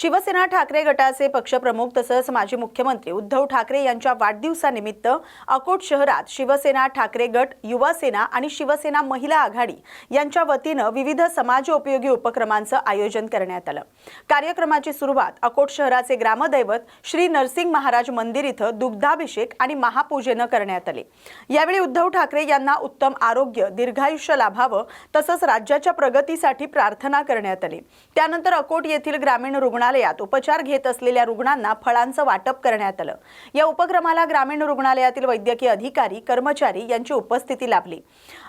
शिवसेना ठाकरे गटाचे पक्षप्रमुख तसंच माजी मुख्यमंत्री उद्धव ठाकरे यांच्या वाढदिवसानिमित्त अकोट शहरात शिवसेना ठाकरे गट, युवा सेना आणि शिवसेना महिला आघाडी यांच्या वतीनं विविध समाजोपयोगी उपक्रमांचं आयोजन करण्यात आलं। कार्यक्रमाची सुरुवात अकोट शहराचे ग्रामदैवत श्री नरसिंह महाराज मंदिर इथं दुग्धाभिषेक आणि महापूजेनं करण्यात आले। यावेळी उद्धव ठाकरे यांना उत्तम आरोग्य, दीर्घायुष्य लाभावं तसंच राज्याच्या प्रगतीसाठी प्रार्थना करण्यात आली। त्यानंतर अकोट येथील ग्रामीण रुग्णालयात उपचार घेत असलेल्या रुग्णांना फळांचं वाटप करण्यात आलं। या उपक्रमाला ग्रामीण रुग्णालयातील वैद्यकीय अधिकारी, कर्मचारी यांची उपस्थिती लाभली।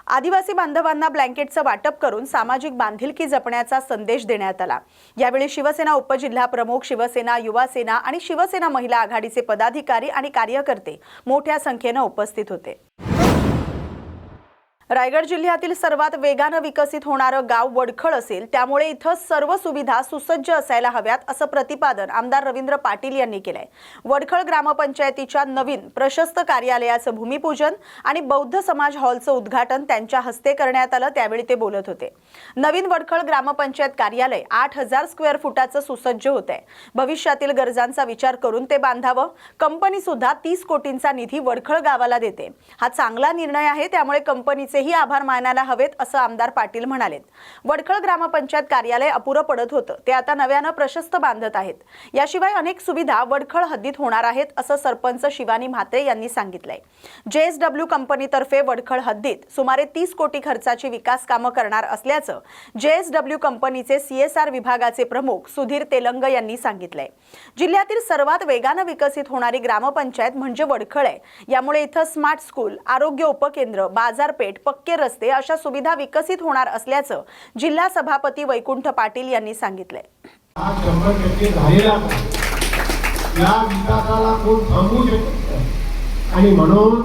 आदिवासी बांधवांना ब्लँकेटचं वाटप करून सामाजिक बांधिलकी जपण्याचा संदेश देण्यात आला। यावेळी शिवसेना उपजिल्हा प्रमुख, शिवसेना युवा सेना आणि शिवसेना महिला आघाडीचे पदाधिकारी आणि कार्यकर्ते मोठ्या संख्येने उपस्थित होते। रायगड जिल्ह्यातील सर्वात वेगाने विकसित होणारं गाव वडखळ असेल, त्यामुळे इथं सर्व सुविधा सुसज्ज असायला हव्यात असं प्रतिपादन आमदार रवींद्र पाटील यांनी केलंय। वडखळ ग्रामपंचायतीच्या नवीन प्रशस्त कार्यालयाचं भूमिपूजन आणि बौद्ध समाज हॉलचं उद्घाटन त्यांच्या हस्ते करण्यात आलं। त्यावेळी ते बोलत होते। नवीन वडखळ ग्रामपंचायत कार्यालय 8000 स्क्वेअर फुटाचं सुसज्ज होतंय। भविष्यातील गरजांचा विचार करून ते बांधावं। कंपनी सुद्धा 30 कोटींचा निधी वडखळ गावाला देते। हा चांगला निर्णय आहे, त्यामुळे कंपनीचे ही आभार मानायला हवेत असं आमदार पाटील म्हणाले। वडखळ ग्रामपंचायत कार्यालय अपुरं पडत होतं, ते आता नव्यानं प्रशस्त बांधत आहेत। याशिवाय अनेक सुविधा वडखळ हद्दीत होणार आहेत असं सरपंच शिवानी म्हात्रे यांनी सांगितलंय। JSW कंपनीतर्फे वडखळ हद्दीत सुमारे 30 कोटी खर्चाची विकास कामं करणार असल्याचं JSW कंपनीचे CSR विभागाचे प्रमुख सुधीर तेलंग यांनी सांगितलंय। जिल्ह्यातील सर्वात वेगाने विकसित होणारी ग्रामपंचायत म्हणजे वडखळ आहे। यामुळे इथं स्मार्ट स्कूल, आरोग्य उपकेंद्र, बाजारपेठ, पक्के रस्ते अशा सुविधा विकसित होणार असल्याचं जिल्हा सभापती वैकुंठ पाटील यांनी सांगितलंय। हा 100% झालेला या विकासाला कोण थांबवू शकत आणि म्हणून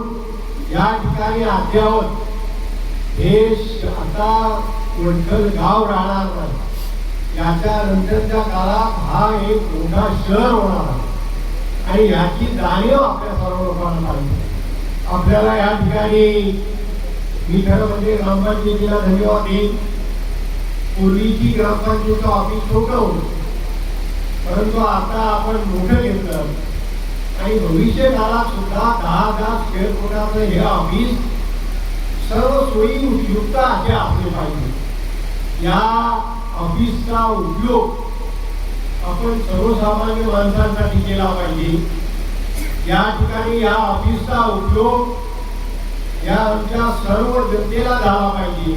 या ठिकाणी अद्यावत हे आता वडखळ गाव राहणार नाही। याच्या नंतरच्या काळात हा एक मोठा शहर होणार आहे आणि याची जाणीव आपल्या सर्व लोकांना पाहिजे। आपल्याला या ठिकाणी मी खरं म्हणजे ग्रामपंचायतीला धन्यवाद देईन। पूर्वीची ग्रामपंचायतीचं ऑफिस छोटं होतं, परंतु आता आपण मोठं घेतलं आणि भविष्य काळात सुद्धा 10,000 स्क्वेअर फुटाचं हे ऑफिस सर्व सोयी युक्त असे असले पाहिजे। या ऑफिसचा उपयोग आपण सर्वसामान्य माणसांसाठी केला पाहिजे। या ठिकाणी या ऑफिसचा उपयोग या आमच्या सर्व जनतेला झाला पाहिजे,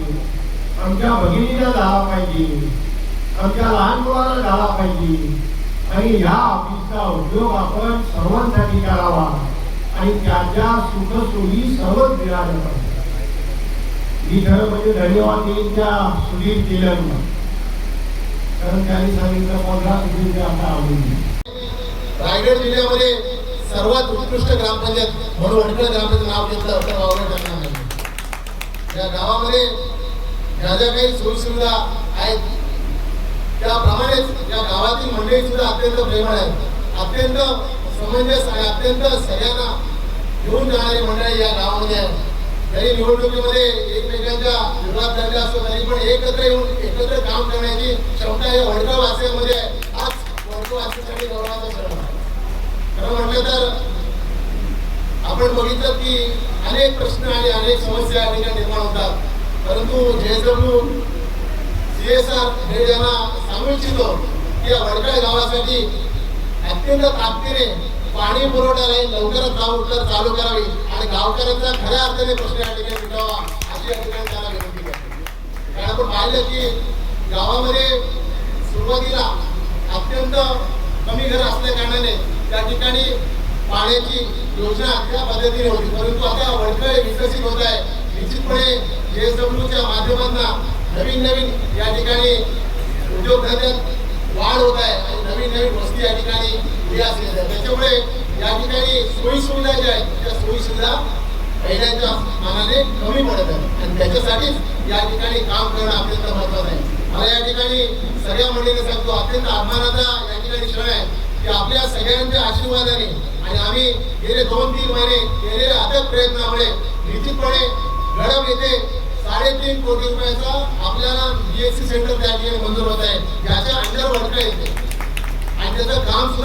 आमच्या भगिनीला झाला पाहिजे, आमच्या लहान मुलांना झाला पाहिजे आणि या ऑफिसचा उपयोग आपण सर्वांसाठी करावा आणि त्याच्या सुखसोयी सर्वच मिळाल्या पाहिजे। मी खरं म्हणजे धन्यवाद देईन त्या सुधीर तेलंग, कारण त्यांनी सांगितलं 15 कोटींचे आता आवडली। रायगड जिल्ह्यामध्ये सर्वात उत्कृष्ट ग्रामपंचायत म्हणून वडखळ ग्रामपंचायत नाव घेतलं तर वावरं करणार नाही। या गावामध्ये ज्या ज्या काही सोयीसुविधा आहेत त्याप्रमाणेच या गावातील मंडळी सुद्धा अत्यंत प्रेमळ आहेत, अत्यंत समंजस आणि अत्यंत सगळ्यांना घेऊन जाणारी मंडळी या गावामध्ये आहे। जरी निवडणुकीमध्ये एकमेकांच्या विरोधात झाले असतो तरी पण एकत्र येऊन एकत्र काम करण्याची क्षमता या वडखळ वासियांमध्ये आहे। आज वडखळ वासियांसाठी गौरवाचा क्षण आहे। खरं म्हटलं तर आपण बघितलं की अनेक प्रश्न आणि अनेक समस्या या ठिकाणी निर्माण होतात, परंतु JSW CSR हे ज्यांना सांगू इच्छितो की या वडखळ गावासाठी अत्यंत ताकदीने पाणी पुरवठा लाईन लवकरात चालू करावी आणि गावकऱ्यांचा खऱ्या अर्थाने प्रश्न या ठिकाणी मिटवावा अशी या ठिकाणी त्यांना विनंती करतो। कारण आपण पाहिलं की गावामध्ये सुरुवातीला अत्यंत कमी घर असल्या कारणाने त्या ठिकाणी पाण्याची योजना त्या पद्धतीने होती, परंतु आता वडखळ विकसित होत आहे। निश्चितपणे JSWच्या माध्यमातून नवीन या ठिकाणी उद्योगधंद्यात वाढ होत आहे आणि नवीन वस्ती या ठिकाणी विकास येत आहे। त्याच्यामुळे या ठिकाणी सोयी सुविधा ज्या आहेत त्या सोयी सुविधा पहिल्याच्या मानाने कमी पडत आहेत आणि त्याच्यासाठीच या ठिकाणी काम करणं अत्यंत महत्त्वाचं आहे। मला या ठिकाणी सगळ्या मंडळींना सांगतो, अत्यंत अभिमानाचा या ठिकाणी क्षण आहे की आपल्या सगळ्यांच्या आशीर्वादाने आणि आम्ही गेले 2-3 महिने केलेल्या अथक प्रयत्नामुळे निश्चितपणे गडम येथे 3.5 कोटी रुपयाचा आपल्याला BSC सेंटर त्या ठिकाणी मंजूर होत आहे, ज्याच्या अंडर वडखळ येते।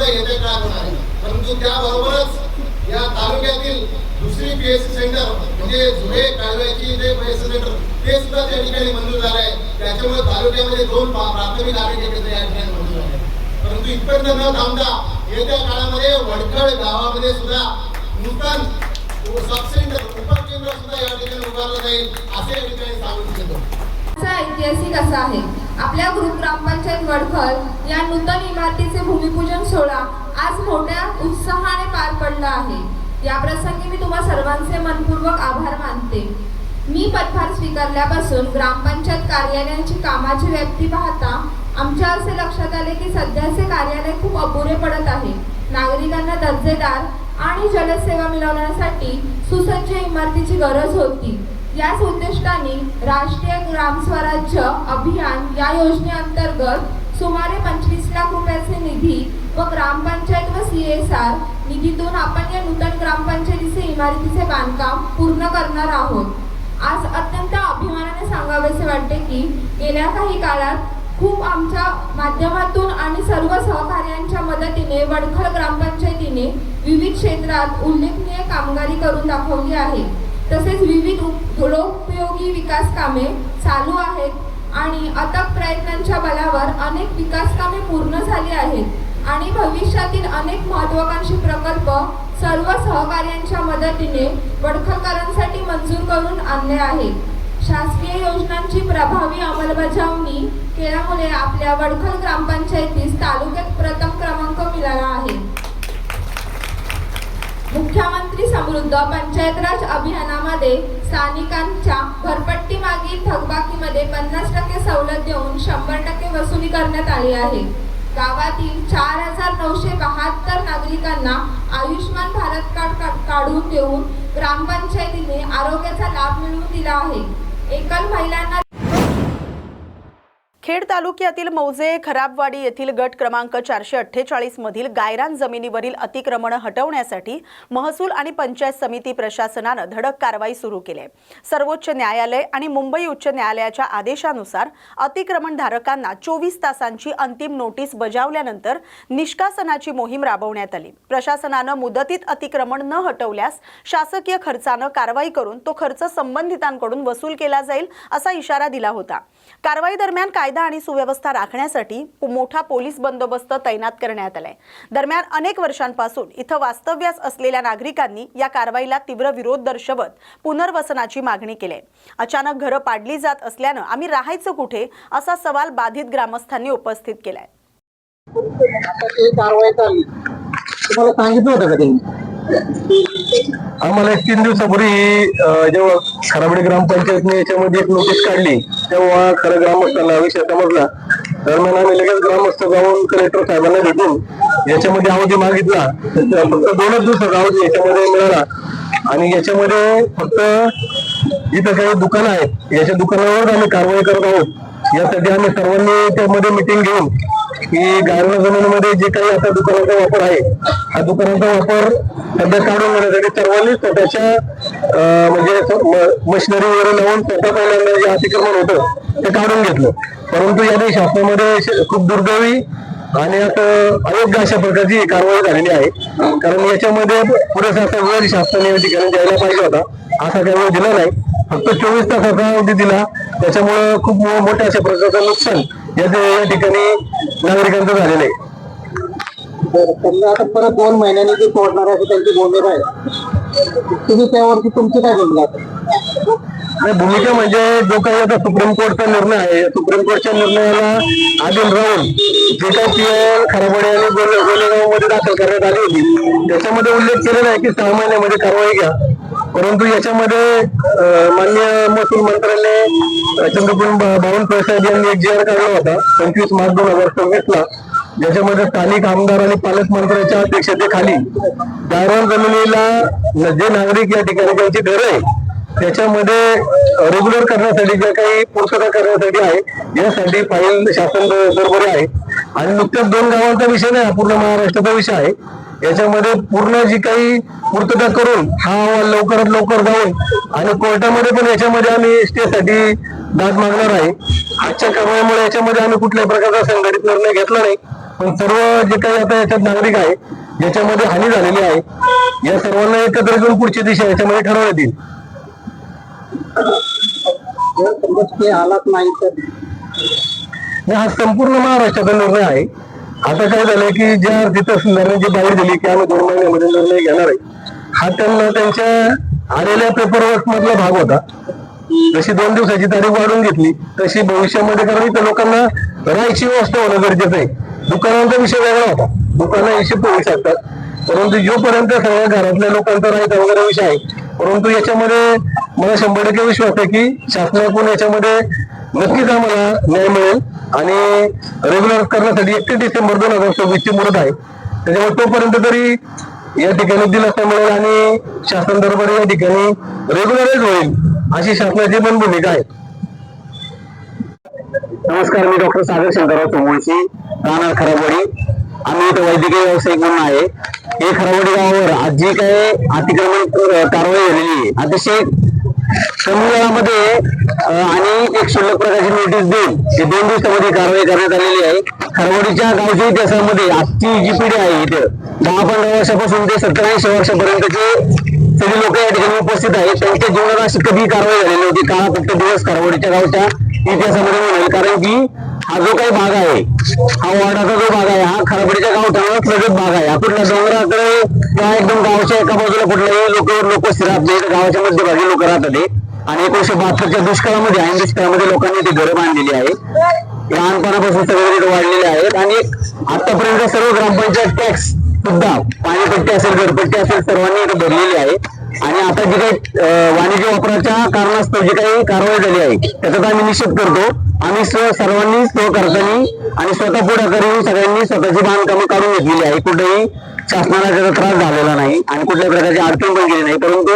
सुद्धा येत्या काळात होणार आहे. परंतु त्याबरोबरच या तालुक्यातील दुसरी PSC सेंटर म्हणजे जुने कालव्याची जे PSC सेंटर ते सुद्धा त्या ठिकाणी मंजूर झालं आहे. त्याच्यामुळे तालुक्यामध्ये 2 प्राथमिक आरोग्य केंद्र या ठिकाणी मंजूर झाले. परंतु इथपर्यंत न थांबता येत्या काळामध्ये वडखळ गावामध्ये सुद्धा नूतन सब सेंटर उपकेंद्र सुद्धा या ठिकाणी उभारलं जाईल असे या ठिकाणी सांगू इच्छितो. ऐतिहासिक असा आहे. आपल्या ग्रुप ग्रामपंचायत वडखळ या नूतन इमारतीचे भूमिपूजन सोहळा आज मोठ्या उत्साहाने पार पडला आहे. या प्रसंगी मी तुम्हा सर्वांचे मनपूर्वक आभार मानते. मी पदभार स्वीकारल्यापासून ग्रामपंचायत कार्यालयाची कामाची व्याप्ती पाहता आमच्या असे लक्षात आले की सध्याचे कार्यालय खूप अपुरे पडत आहे. नागरिकांना दर्जेदार आणि जलसेवा मिळवण्यासाठी सुसज्ज इमारतीची गरज होती. याच उद्दिष्टाने राष्ट्रीय ग्राम स्वराज्य अभियान या योजनेअंतर्गत सुमारे 25 लाख रुपयाचे निधी व ग्रामपंचायत व CSR निधीतून आपण या नूतन ग्रामपंचायतीचे इमारतीचे बांधकाम पूर्ण करणार आहोत. आज अत्यंत अभिमानाने सांगावेसे वाटते की गेल्या काही काळात खूप आमच्या माध्यमातून आणि सर्व सहकार्यांच्या मदतीने वडखळ ग्रामपंचायतीने विविध क्षेत्रात उल्लेखनीय कामगिरी करून दाखवली आहे. तसेच विविध लोकोपयोगी विकास कामे चालू आहेत आणि अथक प्रयत्नांच्या बलावर अनेक विकास कामे पूर्ण झाली आहेत आणि भविष्यातील अनेक महत्त्वाकांक्षी प्रकल्प सर्व सहकार्यांच्या मदतीने वडखळकरांसाठी मंजूर करून आणले आहेत. शासकीय योजनांची प्रभावी अंमलबजावणी केल्यामुळे आपल्या वडखळ ग्रामपंचायतीस तालुक्यात प्रथम क्रमांक मिळाला आहे. मुख्यमंत्री समृद्ध पंचायत राज अभियानामध्ये स्थानिकांच्या घरपट्टी मागील थकबाकीमध्ये 50% सवलत देऊन 100% वसुली करण्यात आली आहे. गावातील 4972 नागरिकांना आयुष्मान भारत कार्ड काढून देऊन ग्रामपंचायतीने आरोग्याचा लाभ मिळवून दिला आहे. एकल महिलांना खेड तालुक्यातील मौजे खराबवाडी येथील गट क्रमांक 448 मधील गायरान जमिनीवरील अतिक्रमण हटवण्यासाठी महसूल आणि पंचायत समिती प्रशासनाने धडक कारवाई सुरू केली आहे. सर्वोच्च न्यायालय आणि मुंबई उच्च न्यायालयाच्या आदेशानुसार अतिक्रमणधारकांना 24 तासांची अंतिम नोटीस बजावल्यानंतर निष्कासनाची मोहीम राबवण्यात आली. प्रशासनाने मुदतीत अतिक्रमण न हटवल्यास शासकीय खर्चाने कारवाई करून तो खर्च संबंधितांकडून वसूल केला जाईल असा इशारा दिला होता. कारवाई दरम्यान कायदा आणि सुव्यवस्था राखण्यासाठी मोठा पोलीस बंदोबस्त तैनात करण्यात आलाय. दरम्यान अनेक वर्षांपासून इथं वास्तव्यास असलेल्या नागरिकांनी या कारवाईला तीव्र विरोध दर्शवत पुनर्वसनाची मागणी केली. अचानक घरं पाडली जात असल्यानं आम्ही राहायचं कुठे असा सवाल बाधित ग्रामस्थांनी उपस्थित केलाय. कारवाई चालली तुम्हाला सांगितलं होतं का त्यांनी? आम्हाला 3 दिवसापूर्वी जेव्हा खराबडी ग्रामपंचायतने याच्यामध्ये एक नोटीस काढली तेव्हा खरं ग्रामस्थांना विषय समजला. दरम्यान आम्ही लगेच ग्रामस्थ जाऊन कलेक्टर साहेबांना भेटून याच्यामध्ये अवधी मागितला. फक्त 2च दिवसात अवधी याच्यामध्ये मिळाला आणि याच्यामध्ये फक्त इथं काही दुकानं आहेत याच्या दुकानावर आम्ही कारवाई करत आहोत. यासाठी आम्ही सर्वांनी त्यामध्ये मिटिंग घेऊन की गायरान जमिनीमध्ये जे काही आता दुकानाचा वापर आहे हा दुकानाचा वापर सध्या काढून घेण्यासाठी सर्वांनी स्वतःच्या म्हणजे मशिनरी वगैरे लावून स्वतः पहिल्यांदा जे अतिक्रमण होतं ते काढून घेतलं. परंतु याने शासनामध्ये खूप दुर्दैवी आणि असं अयोग्य अशा प्रकारची कारवाई झालेली आहे. कारण याच्यामध्ये पुरेसा असा वेळ शासनाने या ठिकाणी द्यायला पाहिजे होता. असा काही वेळ दिला नाही. फक्त 24 तासाचा अवधी दिला. त्याच्यामुळे खूप मोठ्या अशा प्रकारचं नुकसान या ठिकाणी नागरिकांचं झालेलं आहे. त्यांना आता परत 2 महिन्यांनी ते सोडणार अशी त्यांची भूमिका आहे. तुम्ही त्यावरती तुमची काय भूमिका? भूमिका म्हणजे जो काही आता सुप्रीम कोर्टचा निर्णय आहे सुप्रीम कोर्टच्या निर्णयाला अधीन राहून जे काही PIL खराबवाडी आणि गोलेगाव मध्ये दाखल करण्यात आली होती त्याच्यामध्ये उल्लेख केलेला आहे की 6 महिन्यामध्ये कारवाई घ्या. परंतु याच्यामध्ये माननीय महसूल मंत्र्यांनी चंद्रपूर बावनकुळे साहेब यांनी एक GR काढला होता 25 मार्च 2026 ला ज्याच्यामध्ये स्थानिक आमदार आणि पालकमंत्र्यांच्या अध्यक्षतेखाली गायरान जमिनीला जे नागरिक या ठिकाणी त्यांची घरं आहे त्याच्यामध्ये रेग्युलर करण्यासाठी जे काही पूर्तता करण्यासाठी आहे यासाठी फाईल शासन बरोबर आहे. आणि नुकत्याच 2 गावांचा विषय नाही पूर्ण महाराष्ट्राचा विषय आहे. याच्यामध्ये पूर्ण जी काही पूर्तता करून हा अहवाल लवकरात लवकर जाऊन आणि कोर्टामध्ये पण याच्यामध्ये आम्ही स्टेसाठी दाद मागणार आहे. आजच्या कारवाईमुळे याच्यामध्ये आम्ही कुठल्याही प्रकारचा संघटित निर्णय घेतला नाही. पण सर्व जे काही आता याच्यात नागरिक आहे ज्याच्यामध्ये हानी झालेली आहे या सर्वांना एकत्र घेऊन पुढची दिशा याच्यामध्ये ठरवण्यात येईल. जर समजा ते हालात नाही तर हा संपूर्ण महाराष्ट्राचा निर्णय आहे. आता काय झालंय की ज्या तिथं निर्णयाची बाहेर दिली की आम्ही 2 महिन्यामध्ये निर्णय घेणार आहे, हा त्यांना त्यांच्या आलेल्या पेपरवर्क मधला भाग होता. जशी 2 दिवसाची तारीख वाढून घेतली तशी भविष्यामध्ये, कारण इथं लोकांना राहायची व्यवस्था होणं गरजेचं आहे. दुकानांचा विषय वेगळा होता, दुकानं हिशेब होऊ शकतात, परंतु जोपर्यंत सगळ्या घरातल्या लोकांचा राहायचा वगैरे विषय आहे. परंतु याच्यामध्ये मला 100% विश्वास आहे की शासनाकडून याच्यामध्ये नक्कीच आम्हाला न्याय मिळेल आणि रेग्युलर करण्यासाठी 31 डिसेंबर 2024 ची मुदत आहे. त्याच्यामुळे तोपर्यंत तरी या ठिकाणी दिलासा मिळेल आणि शासन दरबारी या ठिकाणी रेग्युलरच होईल अशी शासनाची पण भूमिका आहे. नमस्कार, मी डॉक्टर सागर शंकरराव चोमुळशी, राहणार खराबवाडी. आम्ही इथं वैद्यकीय व्यावसायिक म्हणून आहे. हे खराबवाडी गावावर आज जी काय अतिक्रमण कारवाई झालेली आहे अतिशय कमी वेळामध्ये आणि एक क्षुल्लक प्रकारची नोटीस देऊन 2 दिवसामध्ये कारवाई करण्यात आलेली आहे. खराबवाडीच्या गावच्या इतिहासामध्ये आजची जी पिढी आहे इथं 10-15 वर्षापासून ते 70-80 वर्षापर्यंतचे सगळे लोक या ठिकाणी उपस्थित आहेत. त्यांच्या जीवनात अशी कधी कारवाई झालेली होती काळा फक्त दिवस खराबवाडीच्या गावच्या इतिहासामध्ये म्हणेल. कारण की हा जो काही भाग आहे, हा वार्डाचा जो भाग आहे, हा खराबवाडीच्या गावठाणालाच लगत भाग आहे. हा कुठल्या डोंगराकडे किंवा एकदम गावाच्या एका बाजूला कुठल्याही लोक राहत नाही, गावाच्या मध्यभागी लोक राहतात. आणि 1972च्या दुष्काळामध्ये आणि दुष्काळामध्ये लोकांनी ती घरं बांधलेली आहे. लहानपणापासून सगळे रेट वाढलेले आहेत आणि आतापर्यंत सर्व ग्रामपंचायत टॅक्स सुद्धा पाणीपट्टी असेल, घरपट्टी असेल, सर्वांनी इथं भरलेली आहे. आणि आता जी काही वाणिज्य वापराच्या कारणास्तव जी काही कारवाई झाली आहे त्याचा आम्ही निषेध करतो. आम्ही सर्वांनी स्वखर्चाने आणि स्वतः पुढाकारी सगळ्यांनी स्वतःची बांधकामं काढून घेतलेली आहे. कुठेही शासनाला त्याचा त्रास झालेला नाही आणि कुठल्या प्रकारची अडचण पण केली नाही. परंतु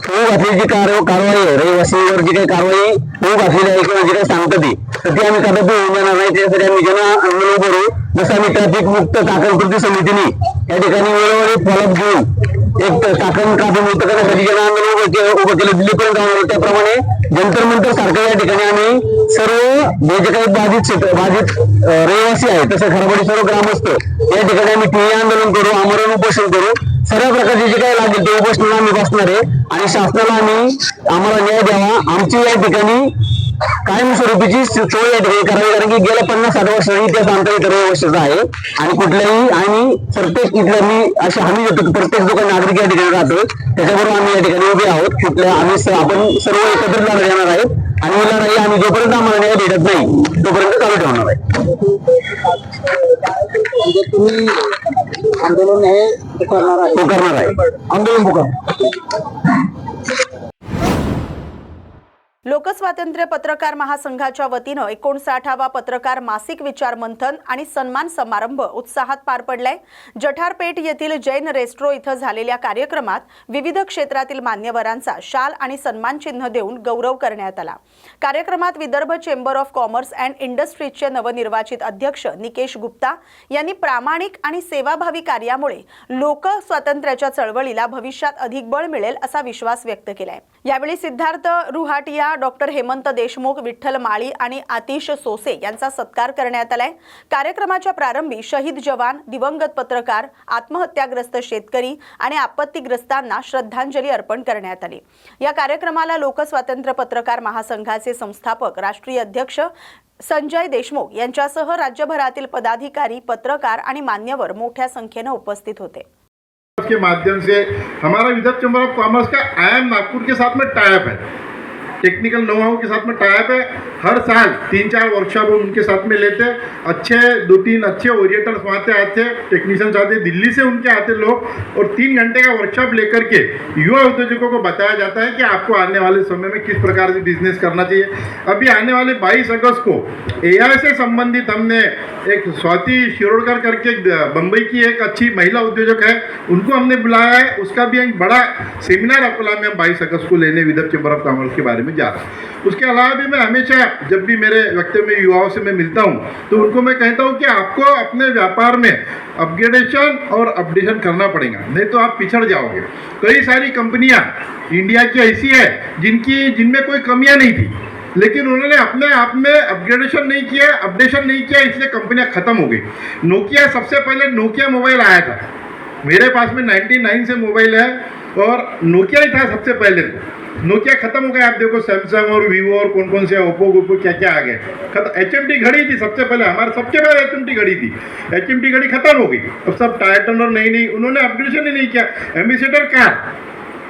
होऊ घातलेली जी कारवाई आहे, रहिवासींवर जी काही कारवाई होऊ घातलेली आहे किंवा जी काही सांगतं ती आम्ही कदापि होऊन जाणार नाही. त्यासाठी आम्ही जन आंदोलन करू. जसं आम्ही ट्रॅफिक मुक्त चाकण कृती समितीने या ठिकाणी वेळोवेळी फॉलोअप घेऊन एक चाकण ट्रॅफिक मुक्त करण्यासाठी जन आंदोलन उभं केलं दिल्लीपर्यंत जाणार, त्याप्रमाणे जंतर मंतर सारखं या ठिकाणी आम्ही सर्व जे काही बाधित रहिवासी आहेत तसं खराबवाडी सर्व ग्रामस्थ या ठिकाणी आम्ही ठिय्या आंदोलन करू, आमरण उपोषण करू. सर्व प्रकारचे जे काही लागेल ते उपोषणाला आम्ही बसणार आहे आणि शासनाला आम्हाला न्याय द्यावा. आमची या ठिकाणी कायमस्वरूपीची सोय या ठिकाणी करावी. कारण की गेल्या 50-60 वर्षांनी इतिहास आमचा इतर वर्षाचा आहे आणि कुठल्याही आणि प्रत्येक इथल्या मी अशी हमी देतो की प्रत्येक जो काही नागरिक या ठिकाणी राहतो त्याच्याबरोबर आम्ही या ठिकाणी उभे आहोत. कुठल्या आपण सर्व एकत्र लढा देणार आहेत आणि ही लढाई आम्ही जोपर्यंत आम्हाला न्याय भेटत नाही तोपर्यंत चालू ठेवणार आहे. म्हणजे तुम्ही आंदोलन हे करणार आहे आंदोलन पुकार. लोकस्वातंत्र्य पत्रकार महासंघाच्या वतीनं 59वा पत्रकार मासिक विचार मंथन आणि सन्मान समारंभ उत्साहात पार पडलाय. जठारपेठ येथील जैन रेस्ट्रो इथं झालेल्या कार्यक्रमात विविध क्षेत्रातील मान्यवरांचा शाल आणि सन्मान चिन्ह देऊन गौरव करण्यात आला. कार्यक्रमात Vidarbha chamber of commerce and इंडस्ट्रीजचे नवनिर्वाचित अध्यक्ष निकेश गुप्ता यांनी प्रामाणिक आणि सेवाभावी कार्यामुळे लोकस्वातंत्र्याच्या चळवळीला भविष्यात अधिक बळ मिळेल असा विश्वास व्यक्त केलाय. यावेळी सिद्धार्थ रुहाटिया, डॉक्टर हेमंत देशमुख, विठ्ठल माळी आणि आतिश सोसे यांचा सत्कार करण्यात आलाय. कार्यक्रमाच्या प्रारंभी शहीद जवान, दिवंगत पत्रकार, आत्महत्याग्रस्त शेतकरी आणि आपत्तीग्रस्तांना श्रद्धांजली अर्पण करण्यात आली. या कार्यक्रमाला लोकस्वातंत्र्य पत्रकार महासंघाचे संस्थापक राष्ट्रीय अध्यक्ष संजय देशमुख यांच्यासह राज्यभरातील पदाधिकारी, पत्रकार आणि मान्यवर मोठ्या संख्येने उपस्थित होते. के माध्यम से हमारा विदर्भ चैम्बर ऑफ कॉमर्स का IIM नागपुर के साथ में टाइप है, टेक्निकल नोहाउ के साथ में टाइप है. हर साल 3-4 वर्कशॉप उनके साथ में लेते हैं. अच्छे 2-3 अच्छे ओरिएटर्स वहाँ से आते, टेक्नीशियंस आते, दिल्ली से उनके आते लोग, और 3 घंटे का वर्कशॉप लेकर के युवा उद्योजकों को बताया जाता है कि आपको आने वाले समय में किस प्रकार से बिजनेस करना चाहिए. अभी आने वाले 22 अगस्त को AI से संबंधित हमने एक स्वाति शिरोडकर करके बम्बई की एक अच्छी महिला उद्योजक है, उनको हमने बुलाया है. उसका भी एक बड़ा सेमिनार अकोला में हम 22 अगस्त को लेने विदर्भ चैम्बर ऑफ कॉमर्स के बारे में जा रहा है. उसके अलावा भी मैं हमेशा जब भी मेरे वक्तव्य में युवाओं से मैं मिलता हूँ तो उनको मैं कहता हूँ कि आपको अपने व्यापार में अपग्रेडेशन और अपडेशन करना पड़ेगा, नहीं तो आप पिछड़ जाओगे. कई सारी कंपनियां इंडिया की ऐसी है जिनमें कोई कमियां नहीं थी, लेकिन उन्होंने अपने आप में अपग्रेडेशन नहीं किया, अपडेशन नहीं किया, इसलिए कंपनियां खत्म हो गई। नोकिया सबसे पहले नोकिया मोबाइल आया था, मेरे पास में 99 से मोबाइल है और नोकिया ही था सबसे पहले। नोकिया खत्म हो गया, आप देखो सैमसंग और वीवो और कौन कौन से ओप्पो क्या क्या आ गए। HMT घड़ी थी सबसे पहले, हमारे सबके पास HMT घड़ी थी, HMT घड़ी खत्म हो गई। अब सब टाइटन और नई उन्होंने अपग्रेडेशन ही नहीं किया। एम्बेसडर कार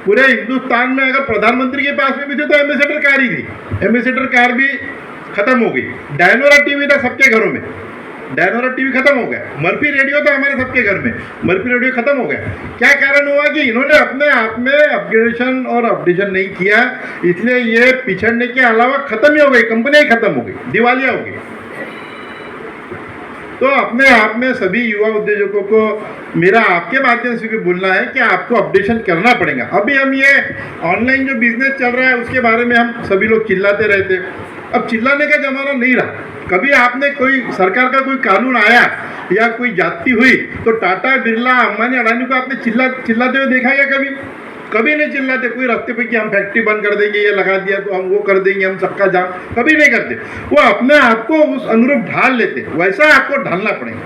पूरे हिंदुस्तान में अगर प्रधानमंत्री के पास में भी थी तो एम्बेसडर कार ही थी, एम्बेसडर कार भी खत्म हो गई। डायनोरा टीवी था सबके घरों में, डायनोरा टीवी खत्म हो गया। मर्फी रेडियो था हमारे सबके घर में, मर्फी रेडियो खत्म हो गया। क्या कारण हुआ कि इन्होंने अपने आप में अपग्रेडेशन और अपडेशन नहीं किया, इसलिए ये पिछड़ने के अलावा खत्म ही हो गई, कंपनियां ही खत्म हो गई, दिवालिया हो गई। तो अपने आप में सभी युवा उद्योजकों को मेरा आपके माध्यम से भी बोलना है कि आपको अपडेशन करना पड़ेगा। अभी हम ये ऑनलाइन जो बिजनेस चल रहा है उसके बारे में हम सभी लोग चिल्लाते रहते, अब चिल्लाने का जमाना नहीं रहा। कभी आपने कोई सरकार का कोई कानून आया या कोई जाति हुई तो टाटा बिरला अंबानी अडानी को आपने चिल्लाते हुए देखा क्या? कभी नहीं चिल्लाते। कोई रास्ते पे कि हम फैक्ट्री बंद कर देंगे, ये लगा दिया तो हम वो कर देंगे, हम सबका जाम, कभी नहीं करते। वो अपने आप को उस अनुरूप ढाल लेते, वैसा आपको ढालना पड़ेगा।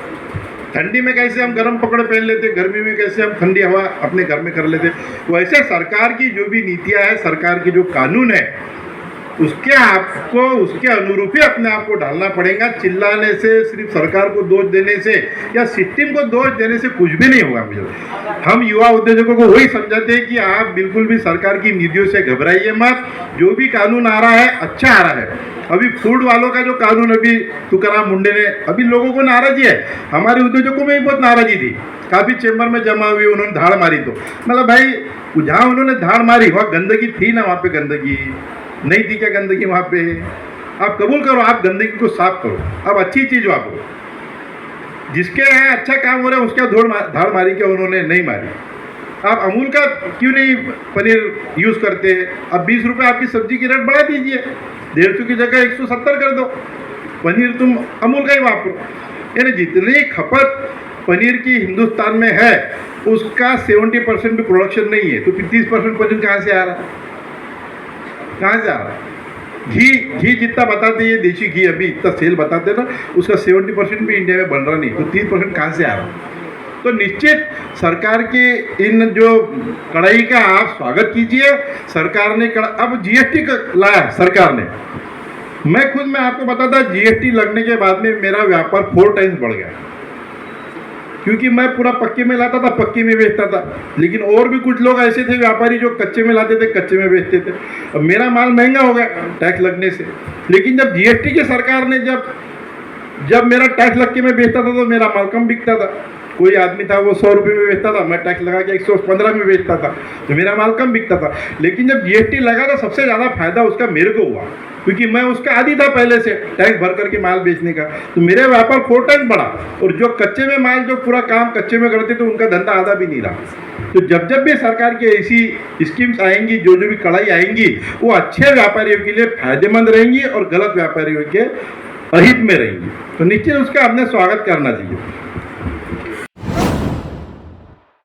ठंडी में कैसे हम गर्म कपड़े पहन लेते, गर्मी में कैसे हम ठंडी हवा अपने घर में कर लेते, वैसे सरकार की जो भी नीतियाँ है, सरकार के जो कानून है, उसके आपको उसके अनुरूप ही अपने आप को ढालना पड़ेगा। चिल्लाने से, सिर्फ सरकार को दोष देने से या सिस्टम को दोष देने से कुछ भी नहीं होगा। मुझे हम युवा उद्योजकों को वही समझाते हैं कि आप बिल्कुल भी सरकार की नीतियों से घबराइए मत। जो भी कानून आ रहा है अच्छा आ रहा है। अभी फूड वालों का जो कानून अभी तुकाराम मुंडे ने, अभी लोगों को नाराजी है, हमारे उद्योजकों में भी बहुत नाराजी थी, काफ़ी चेंबर में जमा हुई, उन्होंने धाड़ मारी। तो मतलब भाई जहाँ उन्होंने धाड़ मारी वहाँ गंदगी थी ना, वहाँ पे गंदगी नहीं थी क्या? गंदगी वहाँ पे आप कबूल करो, आप गंदगी को साफ करो, अब अच्छी चीज़ वापरो। जिसके यहाँ अच्छा काम हो रहा है उसका धाड़ मारी क्या उन्होंने? नहीं मारी। आप अमूल का क्यों नहीं पनीर यूज़ करते? अब 20 रुपये आपकी सब्जी की रेट बढ़ा दीजिए, 150 की जगह 170 कर दो। पनीर तुम अमूल का ही वापरो। यानी जितनी खपत पनीर की हिंदुस्तान में है उसका 70% भी प्रोडक्शन नहीं है, तो फिर 30% पनीर कहाँ से आ रहा है? कहाँ से आ रहा है? घी जितना बताते ये देशी घी अभी इतना सेल बताते ना, उसका 70% भी इंडिया में बन रहा नहीं, तो 30% कहाँ से आ रहा है? तो निश्चित सरकार की इन जो कड़ाई का आप स्वागत कीजिए। सरकार ने अब GST लाया सरकार ने। मैं आपको बताता, GST लगने के बाद में मेरा व्यापार 4 टाइम्स बढ़ गया, क्योंकि मैं पूरा पक्के में लाता था, पक्के में बेचता था। लेकिन और भी कुछ लोग ऐसे थे व्यापारी जो कच्चे में लाते थे, कच्चे में बेचते थे। अब मेरा माल महंगा हो गया टैक्स लगने से। लेकिन जब GST की सरकार ने जब मेरा टैक्स लग के मैं बेचता था तो मेरा माल कम बिकता था। कोई आदमी था वो 100 रुपये में बेचता था, मैं टैक्स लगा के 115 में बेचता था, तो मेरा माल कम बिकता था। लेकिन जब GST लगा तो सबसे ज़्यादा फायदा उसका मेरे को हुआ, क्योंकि मैं उसका आदी था पहले से टैक्स भर करके माल बेचने का, तो मेरा व्यापार 4 टाइम्स बढ़ा। और जो कच्चे में माल जो पूरा काम कच्चे में करते तो उनका धंधा आधा भी नहीं रहा। तो जब भी सरकार की ऐसी स्कीम्स आएंगी, जो भी कड़ाई आएंगी, वो अच्छे व्यापारियों के लिए फायदेमंद रहेंगी और गलत व्यापारियों के अहित में रहेंगी। तो निश्चित उसका हमने स्वागत करना चाहिए।